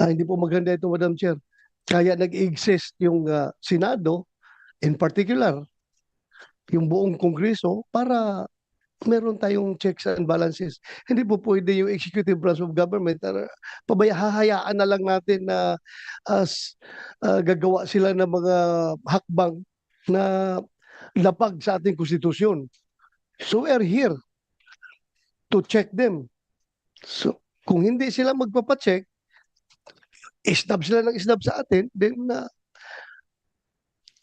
Hindi po maganda ito, Madam Chair. Kaya nag-exist yung Senado, in particular, yung buong Kongreso, para meron tayong checks and balances. Hindi po pwede yung executive branch of government, hahayaan na lang natin na gagawa sila ng mga hakbang na lapag sa ating konstitusyon. So we are here to check them. So kung hindi sila magpapacheck, isnab sila ng isnab sa atin, then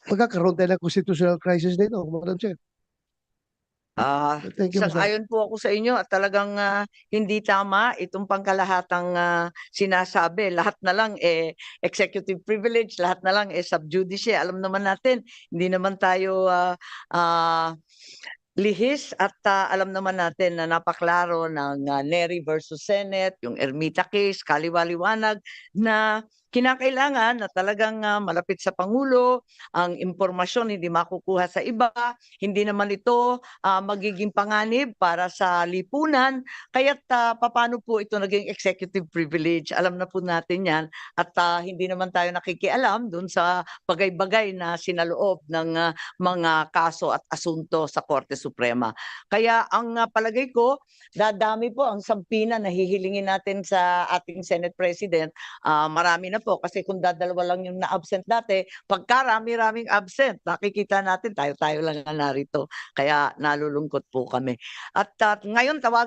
magkakaroon tayo ng constitutional crisis dito, Madam Chair. Thank you, Mr. Sang-ayon po ako sa inyo at talagang hindi tama itong pangkalahatang sinasabi. Lahat na lang executive privilege, lahat na lang sub judice. Alam naman natin, hindi naman tayo lihis at alam naman natin na napaklaro ng Nery versus Senate, yung Ermita case, kaliwaliwanag na kinakailangan na talagang malapit sa Pangulo, ang impormasyon hindi makukuha sa iba, hindi naman ito magiging panganib para sa lipunan, kaya't paano po ito naging executive privilege? Alam na po natin yan at hindi naman tayo nakikialam dun sa bagay-bagay na sinaloob ng mga kaso at asunto sa Korte Suprema. Kaya ang palagay ko, dadami po ang sampina na hihilingin natin sa ating Senate President. Marami na po kasi kung dadalawa lang yung na-absent dati, pagkarami-raming absent, nakikita natin tayo-tayo lang na narito. Kaya nalulungkot po kami. At ngayon tawagan